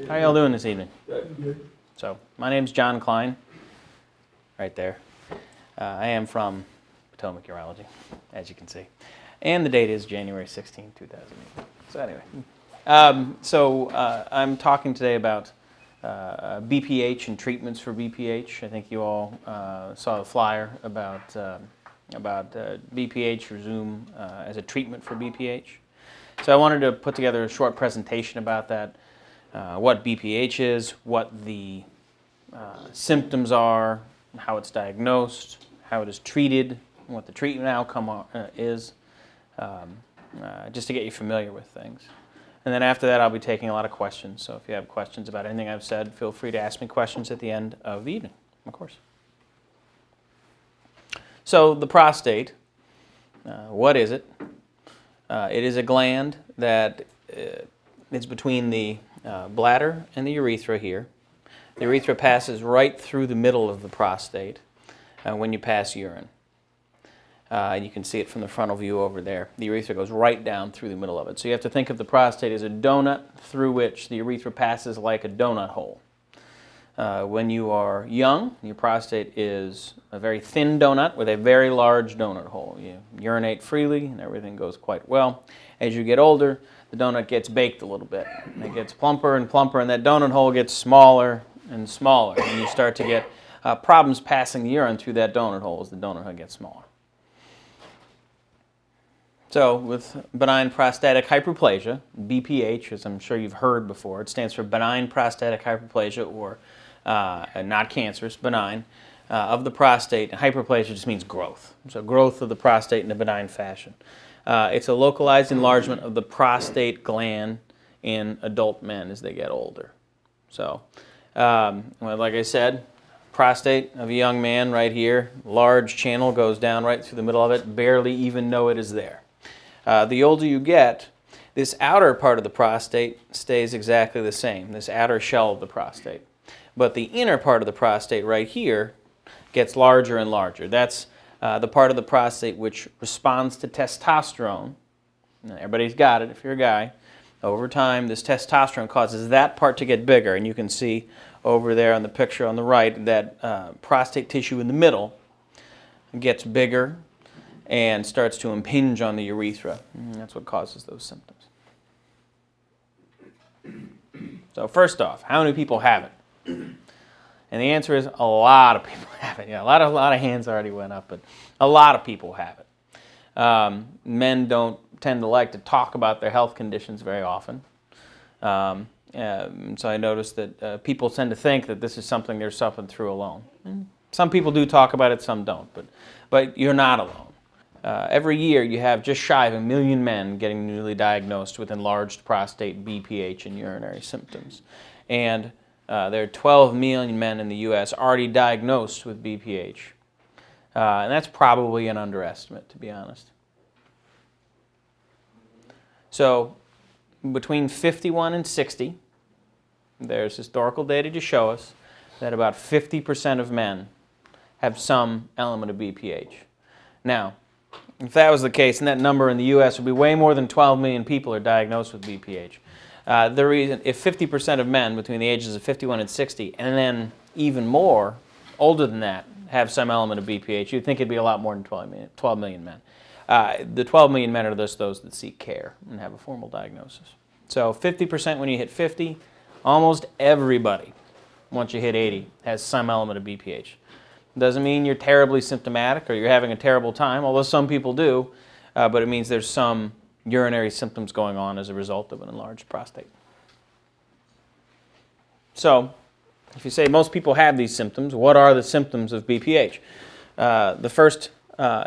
How y'all doing this evening? Good. So, my name's John Klein, right there. I am from Potomac Urology, as you can see. And the date is January 16, 2008. So anyway, I'm talking today about BPH and treatments for BPH. I think you all saw the flyer about BPH, Rezum as a treatment for BPH. So I wanted to put together a short presentation about that, what BPH is, what the symptoms are, how it's diagnosed, how it is treated, what the treatment outcome is, just to get you familiar with things. And then after that, I'll be taking a lot of questions. So if you have questions about anything I've said, feel free to ask me questions at the end of the evening, of course. So the prostate, what is it? It is a gland that is between the bladder and the urethra here. The urethra passes right through the middle of the prostate when you pass urine. You can see it from the frontal view over there. The urethra goes right down through the middle of it. So you have to think of the prostate as a donut through which the urethra passes like a donut hole. When you are young, your prostate is a very thin donut with a very large donut hole. You urinate freely and everything goes quite well. As you get older, the donut gets baked a little bit. And it gets plumper and plumper, and that donut hole gets smaller and smaller. And you start to get problems passing the urine through that donut hole as the donut hole gets smaller. So with benign prostatic hyperplasia, BPH, as I'm sure you've heard before, it stands for benign prostatic hyperplasia, or not cancerous, benign, of the prostate. And hyperplasia just means growth. So growth of the prostate in a benign fashion. It's a localized enlargement of the prostate gland in adult men as they get older. So, well, like I said, prostate of a young man right here, large channel goes down right through the middle of it, barely even know it is there. The older you get, this outer part of the prostate stays exactly the same, this outer shell of the prostate. But the inner part of the prostate right here gets larger and larger. That's the part of the prostate which responds to testosterone. Now, everybody's got it if you're a guy. Over time, this testosterone causes that part to get bigger, and you can see over there on the picture on the right that prostate tissue in the middle gets bigger and starts to impinge on the urethra. And that's what causes those symptoms. So first off, how many people have it? And the answer is a lot of people have it. Yeah, a lot of hands already went up, but a lot of people have it. Men don't tend to like to talk about their health conditions very often. So I noticed that people tend to think that this is something they're suffering through alone. And some people do talk about it, some don't, but you're not alone. Every year you have just shy of 1 million men getting newly diagnosed with enlarged prostate, BPH, and urinary symptoms. And there are 12 million men in the U.S. already diagnosed with BPH. And that's probably an underestimate, to be honest. So between 51 and 60, there's historical data to show us that about 50% of men have some element of BPH. Now, if that was the case, and that number in the U.S. would be way more than 12 million people are diagnosed with BPH. The reason, if 50% of men between the ages of 51 and 60, and then even more, older than that, have some element of BPH, you'd think it'd be a lot more than 12 million men. The 12 million men are just those that seek care and have a formal diagnosis. So 50% when you hit 50, almost everybody, once you hit 80, has some element of BPH. Doesn't mean you're terribly symptomatic or you're having a terrible time, although some people do, but it means there's some urinary symptoms going on as a result of an enlarged prostate. So, if you say most people have these symptoms, what are the symptoms of BPH? The first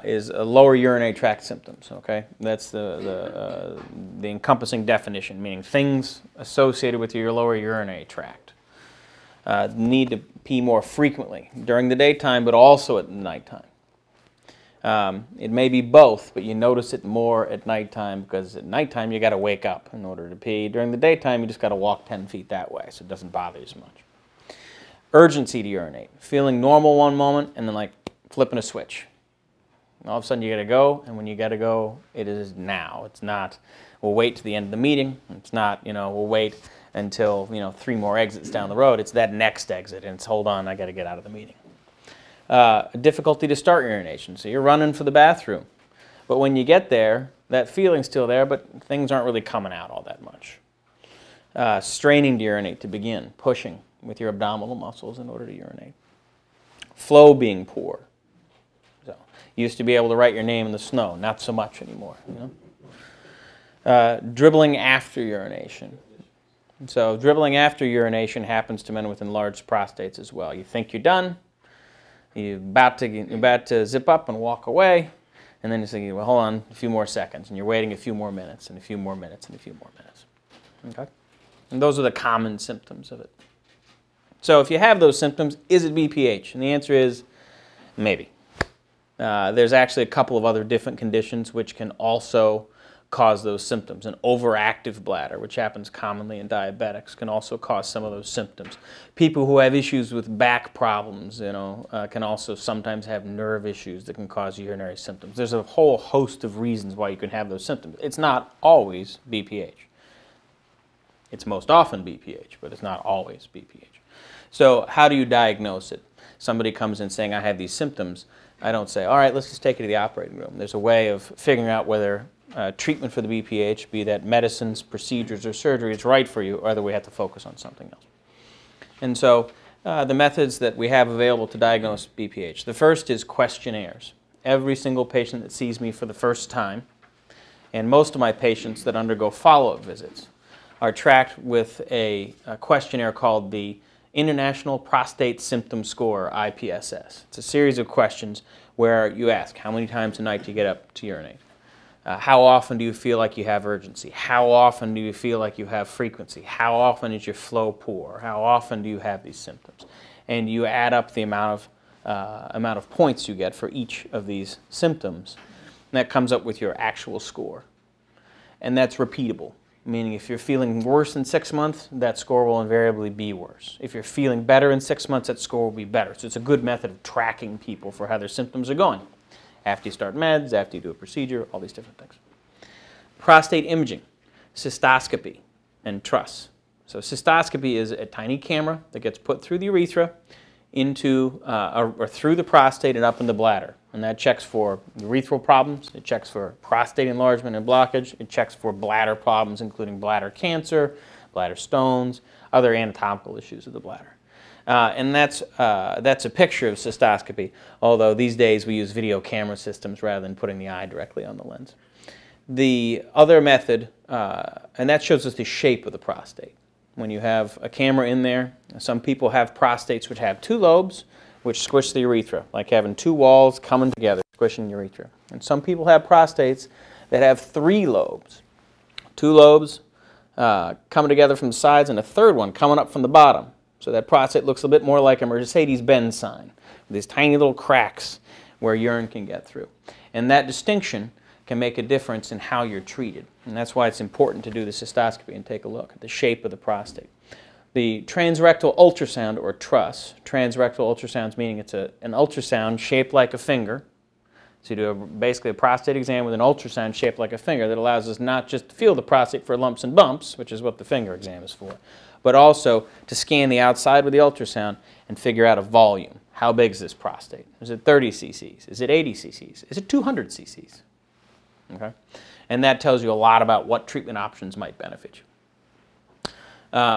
is lower urinary tract symptoms, okay? That's the encompassing definition, meaning things associated with your lower urinary tract. Need to pee more frequently during the daytime, but also at nighttime. It may be both, but you notice it more at nighttime because at nighttime you got to wake up in order to pee. During the daytime you just got to walk 10 feet that way, so it doesn't bother you as much. Urgency to urinate, feeling normal one moment and then like flipping a switch. All of a sudden you got to go, and when you got to go, it is now. It's not, we'll wait to the end of the meeting. It's not, we'll wait until, 3 more exits down the road. It's that next exit, and it's, hold on, I got to get out of the meeting. Difficulty to start urination. So you're running for the bathroom. But when you get there, that feeling's still there, but things aren't really coming out all that much. Straining to urinate to begin, pushing with your abdominal muscles in order to urinate. Flow being poor. So you used to be able to write your name in the snow, not so much anymore. Dribbling after urination. So dribbling after urination happens to men with enlarged prostates as well. You think you're done, you're about to zip up and walk away, and then you're thinking, well, hold on a few more seconds, and you're waiting a few more minutes, and a few more minutes, and a few more minutes. Okay? And those are the common symptoms of it. So if you have those symptoms, is it BPH? And the answer is maybe. There's actually a couple of other different conditions which can also cause those symptoms. An overactive bladder, which happens commonly in diabetics, can also cause some of those symptoms. People who have issues with back problems, can also sometimes have nerve issues that can cause urinary symptoms. There's a whole host of reasons why you can have those symptoms. It's not always BPH. It's most often BPH, but it's not always BPH. So how do you diagnose it? Somebody comes in saying, I have these symptoms. I don't say, all right, let's just take you to the operating room. There's a way of figuring out whether treatment for the BPH, be that medicines, procedures, or surgery, is right for you, or whether we have to focus on something else. And so the methods that we have available to diagnose BPH. The first is questionnaires. Every single patient that sees me for the first time, and most of my patients that undergo follow-up visits, are tracked with a questionnaire called the International Prostate Symptom Score, IPSS. It's a series of questions where you ask, how many times a night do you get up to urinate? How often do you feel like you have urgency? How often do you feel like you have frequency? How often is your flow poor? How often do you have these symptoms? And you add up the amount of points you get for each of these symptoms. And that comes up with your actual score. And that's repeatable. Meaning if you're feeling worse in 6 months, that score will invariably be worse. If you're feeling better in 6 months, that score will be better. So it's a good method of tracking people for how their symptoms are going. After you start meds, after you do a procedure, all these different things. Prostate imaging, cystoscopy, and truss. So cystoscopy is a tiny camera that gets put through the urethra into or through the prostate and up in the bladder. And that checks for urethral problems, it checks for prostate enlargement and blockage, it checks for bladder problems including bladder cancer, bladder stones, other anatomical issues of the bladder. And that's a picture of cystoscopy, although these days we use video camera systems rather than putting the eye directly on the lens. The other method, and that shows us the shape of the prostate. When you have a camera in there, some people have prostates which have 2 lobes, which squish the urethra, like having 2 walls coming together, squishing urethra. And some people have prostates that have 3 lobes. 2 lobes coming together from the sides and a third one coming up from the bottom. So that prostate looks a bit more like a Mercedes-Benz sign, with these tiny little cracks where urine can get through. And that distinction can make a difference in how you're treated. And that's why it's important to do the cystoscopy and take a look at the shape of the prostate. The transrectal ultrasound, or TRUS, transrectal ultrasounds meaning it's an ultrasound shaped like a finger. So you do basically a prostate exam with an ultrasound shaped like a finger that allows us not just to feel the prostate for lumps and bumps, which is what the finger exam is for, but also to scan the outside with the ultrasound and figure out a volume. How big is this prostate? Is it 30 cc's? Is it 80 cc's? Is it 200 cc's? Okay? And that tells you a lot about what treatment options might benefit you.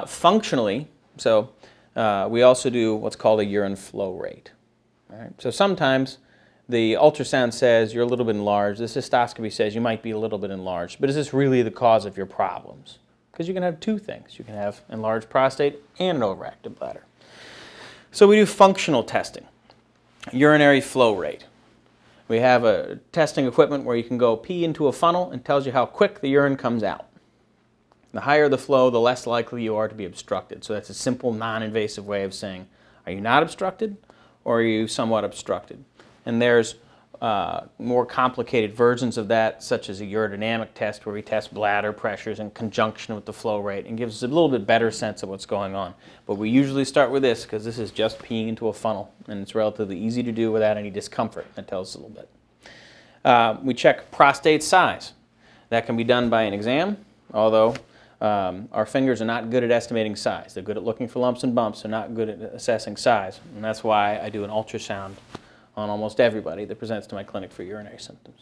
Functionally, so we also do what's called a urine flow rate. All right? So sometimes the ultrasound says you're a little bit enlarged. The cystoscopy says you might be a little bit enlarged. But is this really the cause of your problems? Because you can have 2 things. You can have enlarged prostate and an overactive bladder. So we do functional testing, urinary flow rate. We have a testing equipment where you can go pee into a funnel and tells you how quick the urine comes out. The higher the flow, the less likely you are to be obstructed. So that's a simple, non-invasive way of saying, are you not obstructed or are you somewhat obstructed? And there's more complicated versions of that, such as a urodynamic test where we test bladder pressures in conjunction with the flow rate and gives us a little bit better sense of what's going on. But we usually start with this because this is just peeing into a funnel and it's relatively easy to do without any discomfort. That tells us a little bit. We check prostate size. That can be done by an exam, although our fingers are not good at estimating size. They're good at looking for lumps and bumps. They're not good at assessing size. And that's why I do an ultrasound on almost everybody that presents to my clinic for urinary symptoms.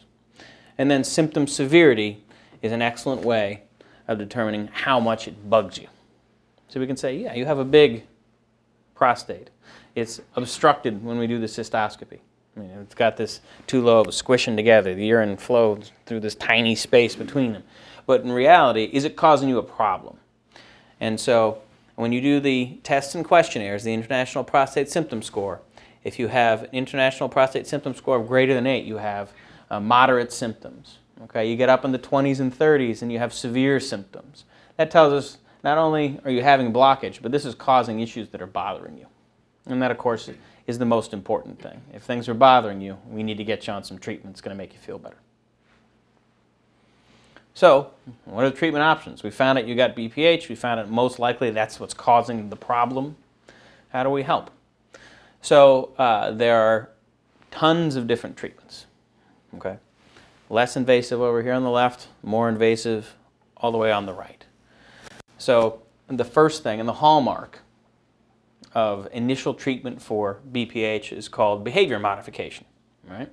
And then symptom severity is an excellent way of determining how much it bugs you. So we can say, yeah, you have a big prostate. It's obstructed when we do the cystoscopy. I mean, it's got this two lobes squishing together. The urine flows through this tiny space between them. But in reality, is it causing you a problem? And so when you do the tests and questionnaires, the International Prostate Symptom Score, if you have an International Prostate Symptom Score of greater than 8, you have moderate symptoms. Okay, you get up in the 20s and 30s and you have severe symptoms. That tells us not only are you having blockage, but this is causing issues that are bothering you. And that, of course, is the most important thing. If things are bothering you, we need to get you on some treatment that's going to make you feel better. So, what are the treatment options? We found out you got BPH. We found out most likely that's what's causing the problem. How do we help? So, there are tons of different treatments. Okay? Less invasive over here on the left, more invasive all the way on the right. So, the first thing, and the hallmark of initial treatment for BPH is called behavior modification, right?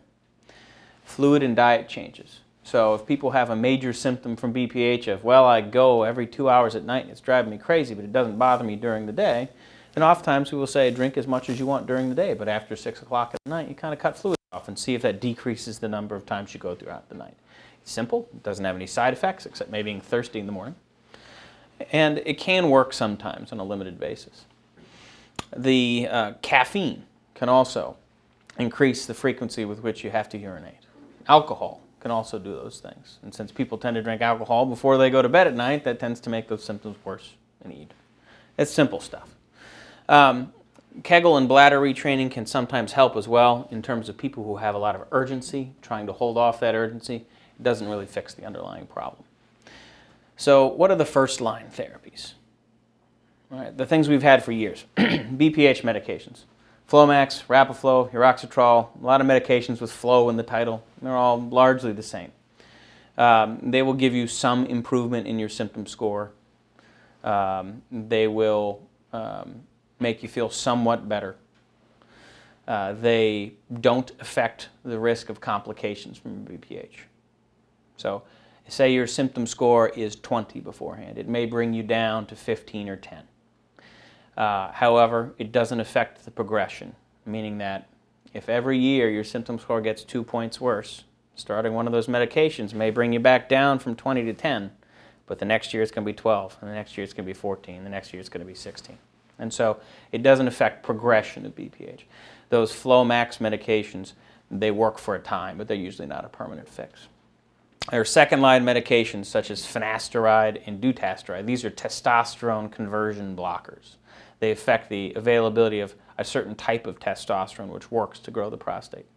Fluid and diet changes. So if people have a major symptom from BPH of, well, I go every 2 hours at night and it's driving me crazy, but it doesn't bother me during the day, then oftentimes we will say drink as much as you want during the day, but after 6 o'clock at night, you kind of cut fluid off and see if that decreases the number of times you go throughout the night. It's simple. It doesn't have any side effects except maybe being thirsty in the morning. And it can work sometimes on a limited basis. The caffeine can also increase the frequency with which you have to urinate. Alcohol can also do those things. And since people tend to drink alcohol before they go to bed at night, that tends to make those symptoms worse in the evening. It's simple stuff. Kegel and bladder retraining can sometimes help as well in terms of people who have a lot of urgency, trying to hold off that urgency. It doesn't really fix the underlying problem. So what are the first line therapies? All right, the things we've had for years. BPH medications. Flomax, Rapaflo, Uroxetrol, a lot of medications with flow in the title. They're all largely the same. They will give you some improvement in your symptom score. They will make you feel somewhat better. They don't affect the risk of complications from BPH. So say your symptom score is 20 beforehand. It may bring you down to 15 or 10. However, it doesn't affect the progression, meaning that if every year your symptom score gets 2 points worse, starting one of those medications may bring you back down from 20 to 10, but the next year it's going to be 12, and the next year it's going to be 14, the next year it's going to be 16. And so it doesn't affect progression of BPH. Those Flomax medications, they work for a time, but they're usually not a permanent fix. There are second-line medications such as finasteride and dutasteride. These are testosterone conversion blockers. They affect the availability of a certain type of testosterone which works to grow the prostate.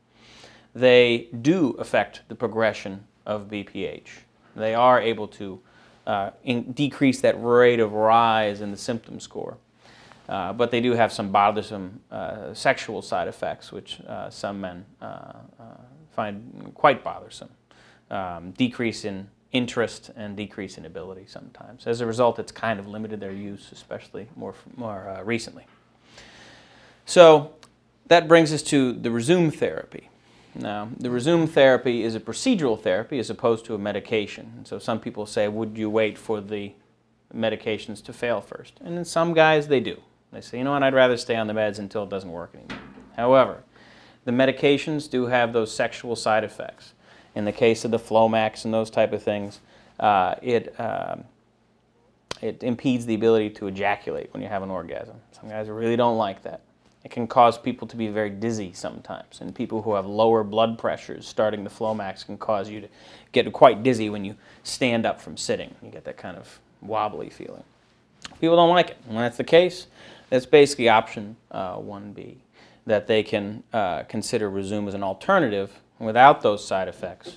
They do affect the progression of BPH. They are able to decrease that rate of rise in the symptom score. But they do have some bothersome sexual side effects which some men find quite bothersome. Decrease in interest and decrease in ability sometimes. As a result, it's kind of limited their use, especially more recently. So that brings us to the Rezum therapy. Now, the Rezum therapy is a procedural therapy as opposed to a medication. And so some people say, would you wait for the medications to fail first? And in some guys, they do. They say, you know what, I'd rather stay on the meds until it doesn't work anymore. However, the medications do have those sexual side effects. In the case of the Flomax and those type of things, it impedes the ability to ejaculate when you have an orgasm. Some guys really don't like that. It can cause people to be very dizzy sometimes, and people who have lower blood pressures starting the Flomax can cause you to get quite dizzy when you stand up from sitting. You get that kind of wobbly feeling. People don't like it. When that's the case, that's basically option 1B, that they can consider Rezum as an alternative without those side effects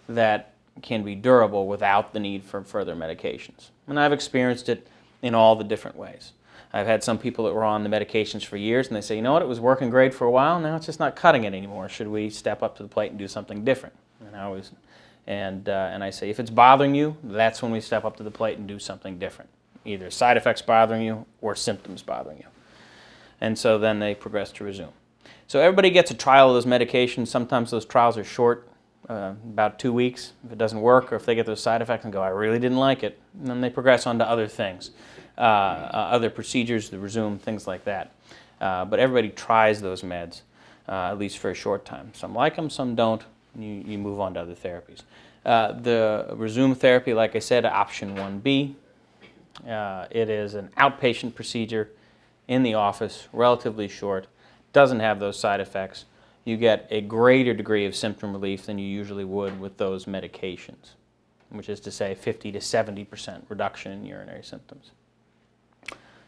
that can be durable without the need for further medications. And I've experienced it in all the different ways. I've had some people that were on the medications for years and they say, you know what, it was working great for a while, now it's just not cutting it anymore. Should we step up to the plate and do something different? And I say, if it's bothering you, that's when we step up to the plate and do something different. Either side effects bothering you or symptoms bothering you. And so then they progress to Rezum. So everybody gets a trial of those medications. Sometimes those trials are short, about 2 weeks. If it doesn't work, or if they get those side effects and go, I really didn't like it, and then they progress on to other things, other procedures, the Rezum, things like that. But everybody tries those meds, at least for a short time. Some like them, some don't. You move on to other therapies. The Rezum therapy, like I said, option 1B. It is an outpatient procedure in the office, relatively short, doesn't have those side effects. You get a greater degree of symptom relief than you usually would with those medications, which is to say 50 to 70% reduction in urinary symptoms.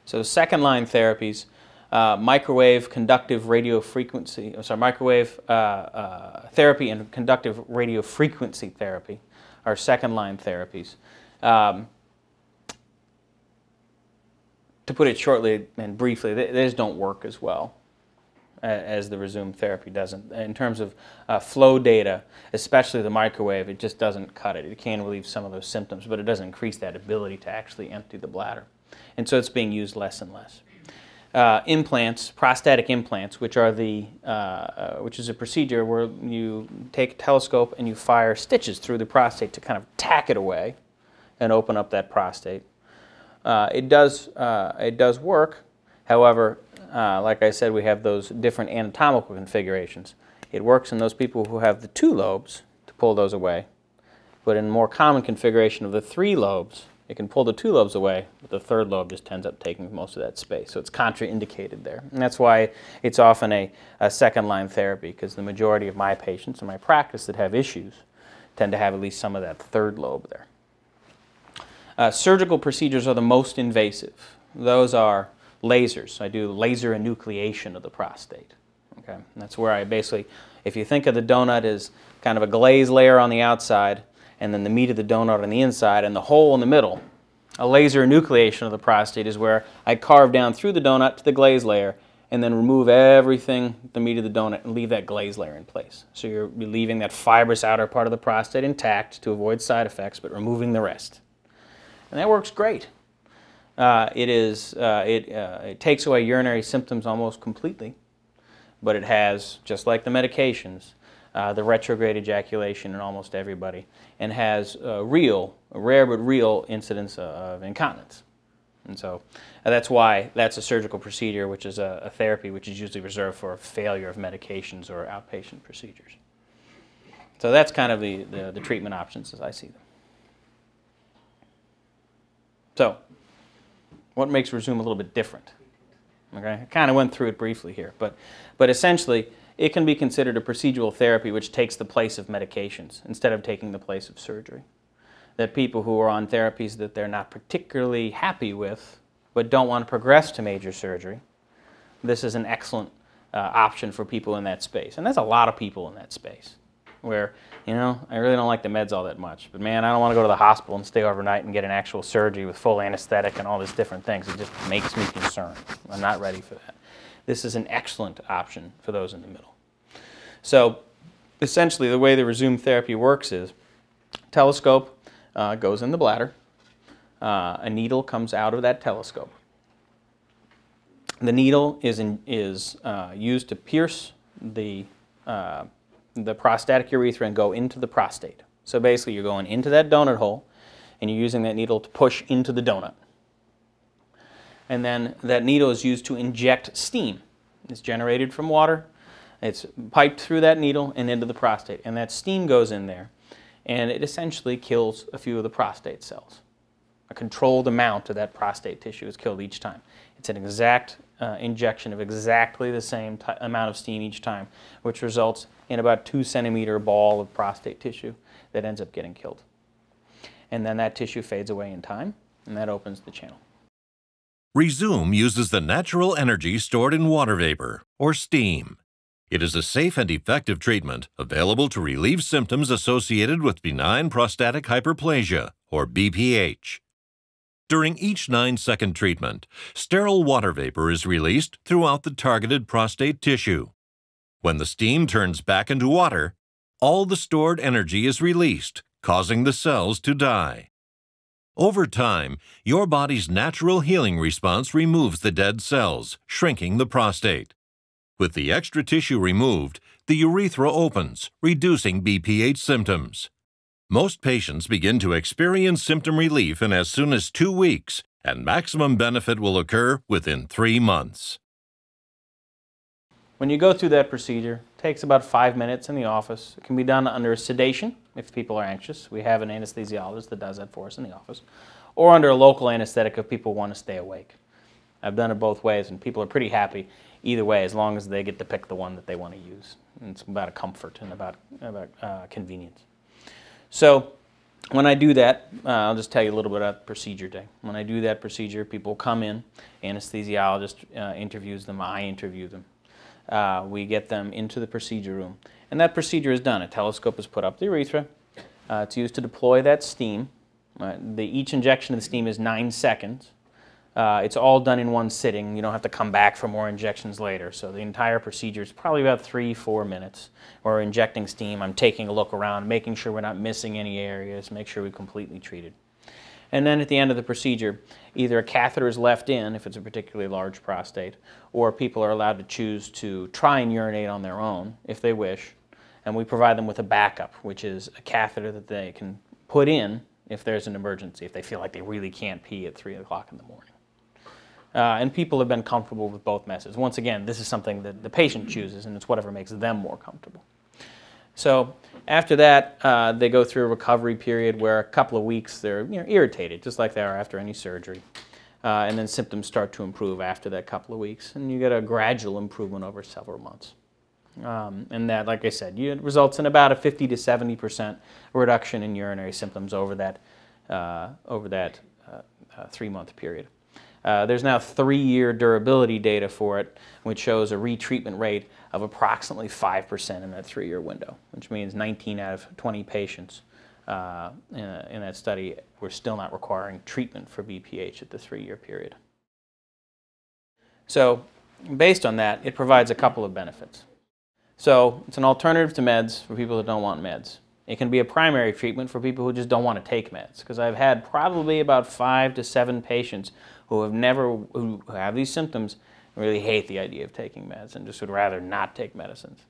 So second-line therapies, microwave conductive radiofrequency, microwave therapy and conductive radiofrequency therapy are second-line therapies. To put it shortly and briefly, they just don't work as well as the Rezum therapy doesn't. In terms of flow data, especially the microwave, it just doesn't cut it. It can relieve some of those symptoms, but it doesn't increase that ability to actually empty the bladder. And so it's being used less and less. Implants, prostatic implants, which are which is a procedure where you take a telescope and you fire stitches through the prostate to kind of tack it away and open up that prostate. It does work. However, like I said, we have those different anatomical configurations. It works in those people who have the 2 lobes to pull those away, but in a more common configuration of the 3 lobes, it can pull the 2 lobes away, but the 3rd lobe just ends up taking most of that space. So it's contraindicated there. And that's why it's often a second-line therapy, because the majority of my patients in my practice that have issues tend to have at least some of that 3rd lobe there. Surgical procedures are the most invasive. Those are lasers. I do laser enucleation of the prostate. Okay? And that's where I basically, if you think of the donut as kind of a glaze layer on the outside, and then the meat of the donut on the inside, and the hole in the middle, a laser enucleation of the prostate is where I carve down through the donut to the glaze layer, and then remove everything, the meat of the donut, and leave that glaze layer in place. So you're leaving that fibrous outer part of the prostate intact to avoid side effects, but removing the rest. And that works great. It takes away urinary symptoms almost completely, but it has, just like the medications, the retrograde ejaculation in almost everybody, and has rare but real incidence of incontinence. And so that's why that's a surgical procedure, which is a therapy which is usually reserved for failure of medications or outpatient procedures. So that's kind of the treatment options as I see them. So, what makes Rezum a little bit different? Okay, I kind of went through it briefly here, but essentially, it can be considered a procedural therapy which takes the place of medications instead of taking the place of surgery. That people who are on therapies that they're not particularly happy with, but don't want to progress to major surgery, this is an excellent option for people in that space. And there's a lot of people in that space where, you know, I really don't like the meds all that much, but man, I don't want to go to the hospital and stay overnight and get an actual surgery with full anesthetic and all these different things. It just makes me concerned. I'm not ready for that. This is an excellent option for those in the middle. So essentially the way the Rezum therapy works is telescope goes in the bladder, a needle comes out of that telescope. The needle is used to pierce the prostatic urethra and go into the prostate. So basically you're going into that donut hole and you're using that needle to push into the donut. And then that needle is used to inject steam. It's generated from water, it's piped through that needle and into the prostate, and that steam goes in there and it essentially kills a few of the prostate cells. A controlled amount of that prostate tissue is killed each time. It's an exact injection of exactly the same amount of steam each time, which results in about 2-centimeter ball of prostate tissue that ends up getting killed. And then that tissue fades away in time, and that opens the channel. Rezum uses the natural energy stored in water vapor, or steam. It is a safe and effective treatment available to relieve symptoms associated with benign prostatic hyperplasia, or BPH. During each 9-second treatment, sterile water vapor is released throughout the targeted prostate tissue. When the steam turns back into water, all the stored energy is released, causing the cells to die. Over time, your body's natural healing response removes the dead cells, shrinking the prostate. With the extra tissue removed, the urethra opens, reducing BPH symptoms. Most patients begin to experience symptom relief in as soon as 2 weeks, and maximum benefit will occur within 3 months. When you go through that procedure, it takes about 5 minutes in the office. It can be done under sedation if people are anxious. We have an anesthesiologist that does that for us in the office. Or under a local anesthetic if people want to stay awake. I've done it both ways, and people are pretty happy either way as long as they get to pick the one that they want to use. And it's about a comfort and about convenience. So when I do that, I'll just tell you a little bit about the procedure day. When I do that procedure, people come in, anesthesiologist interviews them, I interview them. We get them into the procedure room. And that procedure is done. A telescope is put up the urethra. It's used to deploy that steam. Each injection of the steam is 9 seconds. It's all done in one sitting. You don't have to come back for more injections later. So the entire procedure is probably about 3-4 minutes. We're injecting steam. I'm taking a look around, making sure we're not missing any areas, make sure we completely treated. And then at the end of the procedure, either a catheter is left in, if it's a particularly large prostate, or people are allowed to choose to try and urinate on their own, if they wish. And we provide them with a backup, which is a catheter that they can put in if there's an emergency, if they feel like they really can't pee at 3 o'clock in the morning. And people have been comfortable with both methods. Once again, this is something that the patient chooses, and it's whatever makes them more comfortable. So after that, they go through a recovery period where a couple of weeks they're irritated, just like they are after any surgery. And then symptoms start to improve after that couple of weeks, and you get a gradual improvement over several months. And that, like I said, it results in about a 50 to 70% reduction in urinary symptoms over that 3-month period. There's now 3-year durability data for it, which shows a retreatment rate of approximately 5% in that 3-year window, which means 19 out of 20 patients in that study were still not requiring treatment for BPH at the 3-year period. So based on that, it provides a couple of benefits. So it's an alternative to meds for people that don't want meds. It can be a primary treatment for people who just don't want to take meds, because I've had probably about 5 to 7 patients who have these symptoms and really hate the idea of taking meds and just would rather not take medicines.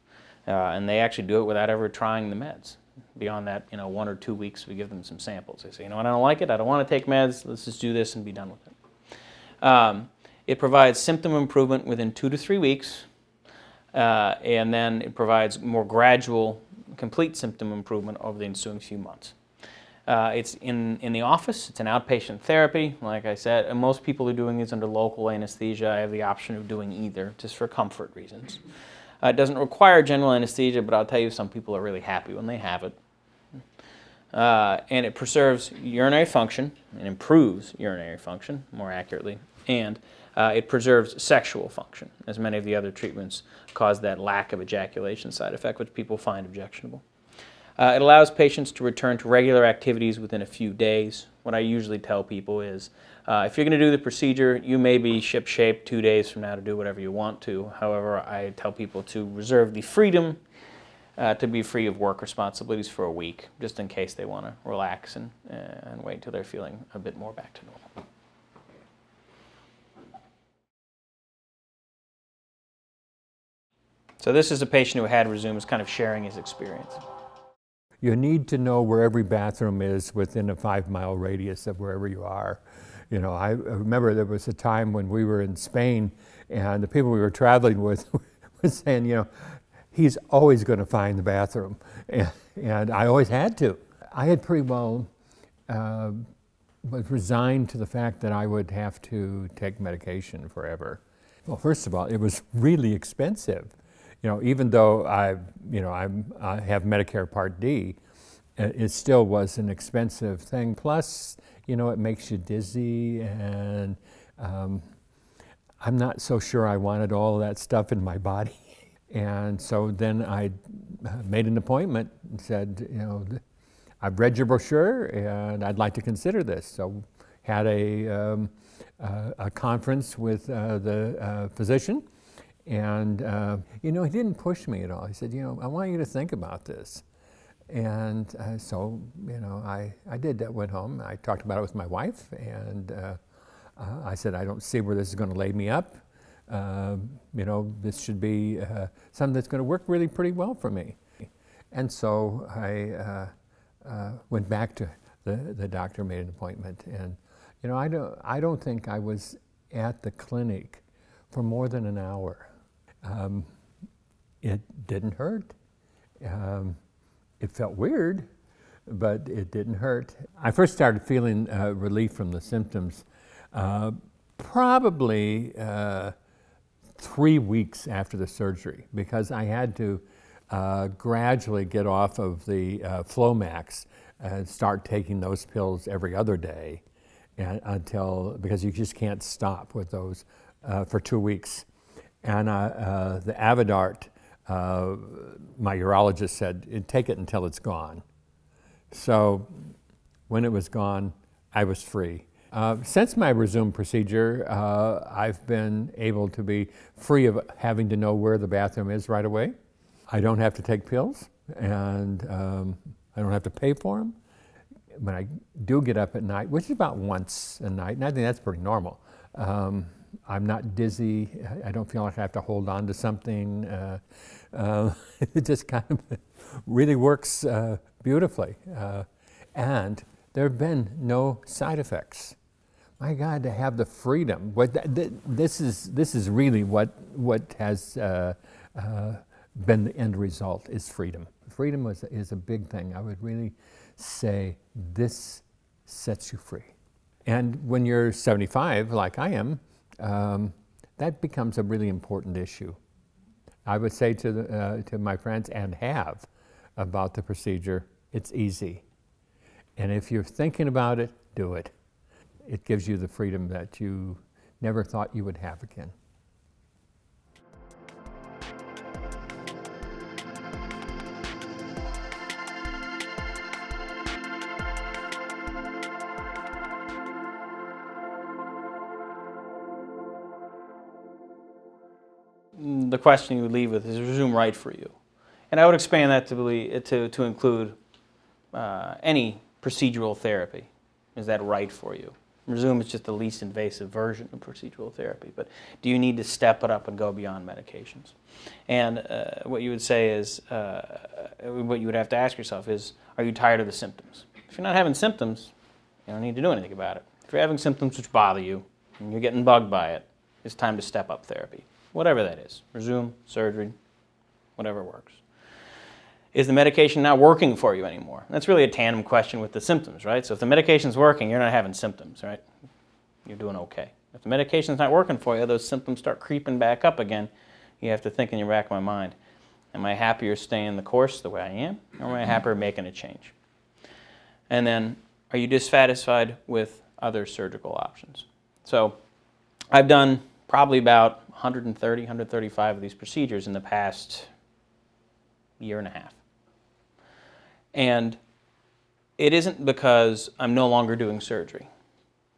And they actually do it without ever trying the meds. Beyond that, 1 or 2 weeks, we give them some samples. They say, I don't like it, I don't want to take meds, let's just do this and be done with it. It provides symptom improvement within 2 to 3 weeks, and then it provides more gradual, complete symptom improvement over the ensuing few months. It's in the office. It's an outpatient therapy. Like I said, and most people are doing these under local anesthesia. I have the option of doing either, just for comfort reasons. It doesn't require general anesthesia, but I'll tell you, some people are really happy when they have it. And it preserves urinary function, and improves urinary function, more accurately, and it preserves sexual function, as many of the other treatments cause that lack of ejaculation side effect, which people find objectionable. It allows patients to return to regular activities within a few days. What I usually tell people is, if you're going to do the procedure, you may be ship-shape 2 days from now to do whatever you want to. However, I tell people to reserve the freedom to be free of work responsibilities for a week, just in case they want to relax and wait until they're feeling a bit more back to normal. So this is a patient who had Rezum, is kind of sharing his experience. You need to know where every bathroom is within a 5-mile radius of wherever you are. I remember there was a time when we were in Spain, and the people we were traveling with were saying, he's always going to find the bathroom. And I always had to. I had pretty well was resigned to the fact that I would have to take medication forever. Well, first of all, it was really expensive. Even though I have Medicare Part D, it still was an expensive thing. Plus, it makes you dizzy, and I'm not so sure I wanted all of that stuff in my body. And so then I made an appointment and said, I've read your brochure, and I'd like to consider this. So had a conference with the physician. And, he didn't push me at all. He said, I want you to think about this. And so, you know, I did that, went home. I talked about it with my wife, and I said, I don't see where this is going to lay me up. You know, this should be something that's going to work really pretty well for me. And so I went back to the doctor, made an appointment, and you know, I don't think I was at the clinic for more than an hour. It didn't hurt. It felt weird, but it didn't hurt. I first started feeling relief from the symptoms probably 3 weeks after the surgery, because I had to gradually get off of the Flomax and start taking those pills every other day because you just can't stop with those for 2 weeks. And the Avodart, my urologist said, take it until it's gone. So when it was gone, I was free. Since my Rezum procedure, I've been able to be free of having to know where the bathroom is right away. I don't have to take pills, and I don't have to pay for them. When I do get up at night, which is about once a night, and I think that's pretty normal, I'm not dizzy. I don't feel like I have to hold on to something. It just kind of really works beautifully. And there have been no side effects. My God, to have the freedom. This is really what has been the end result, is freedom. Freedom is a big thing. I would really say this sets you free. And when you're 75, like I am, that becomes a really important issue. I would say to my friends, and have, about the procedure, it's easy. And if you're thinking about it, do it. It gives you the freedom that you never thought you would have again. The question you would leave with is Rezum right for you? And I would expand that to include any procedural therapy. Is that right for you? Rezum is just the least invasive version of procedural therapy, but do you need to step it up and go beyond medications? And what you would say is, what you would have to ask yourself is, are you tired of the symptoms? If you're not having symptoms, you don't need to do anything about it. If you're having symptoms which bother you, and you're getting bugged by it, it's time to step up therapy. Whatever that is, Rezum, surgery, whatever works. Is the medication not working for you anymore? That's really a tandem question with the symptoms, right? So if the medication's working, you're not having symptoms, right? You're doing okay. If the medication's not working for you, those symptoms start creeping back up again. You have to think in your back of my mind, am I happier staying the course the way I am, or am I happier making a change? And then, are you dissatisfied with other surgical options? So I've done probably about 130, 135 of these procedures in the past year and a half. And it isn't because I'm no longer doing surgery.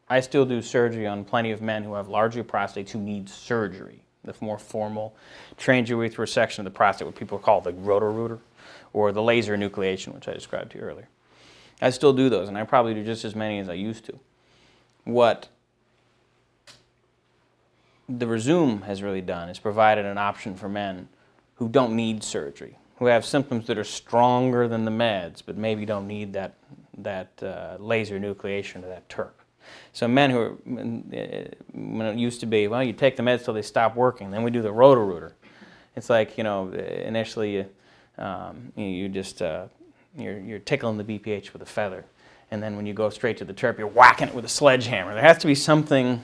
I still do surgery on plenty of men who have larger prostates who need surgery, the more formal transurethral resection of the prostate, what people call the roto-rooter, or the laser enucleation, which I described to you earlier. I still do those, and I probably do just as many as I used to. What the Rezum has really done is provided an option for men who don't need surgery, who have symptoms that are stronger than the meds, but maybe don't need that laser enucleation or that TURP. So men who are, when it used to be, well, you take the meds till they stop working, then we do the roto-rooter. It's like, you know, initially you're tickling the BPH with a feather, and then when you go straight to the TURP, you're whacking it with a sledgehammer. There has to be something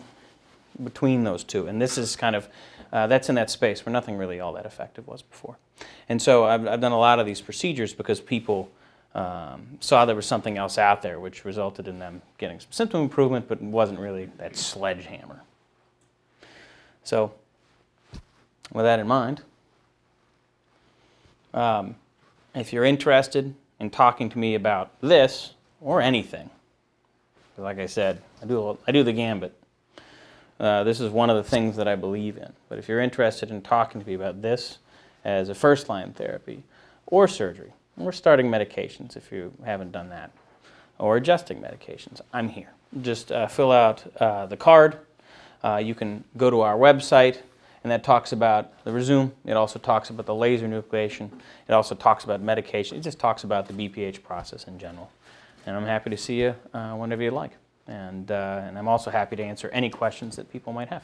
between those two, and this is kind of, that's in that space where nothing really all that effective was before. And so I've done a lot of these procedures because people saw there was something else out there which resulted in them getting some symptom improvement, but wasn't really that sledgehammer. So with that in mind, if you're interested in talking to me about this or anything, like I said, I do the gambit. This is one of the things that I believe in. But if you're interested in talking to me about this as a first-line therapy or surgery, We're starting medications if you haven't done that, or adjusting medications. I'm here. Just fill out the card. You can go to our website, and that talks about the Rezum. It also talks about the laser enucleation. It also talks about medication. It just talks about the BPH process in general. And I'm happy to see you whenever you like. And I'm also happy to answer any questions that people might have.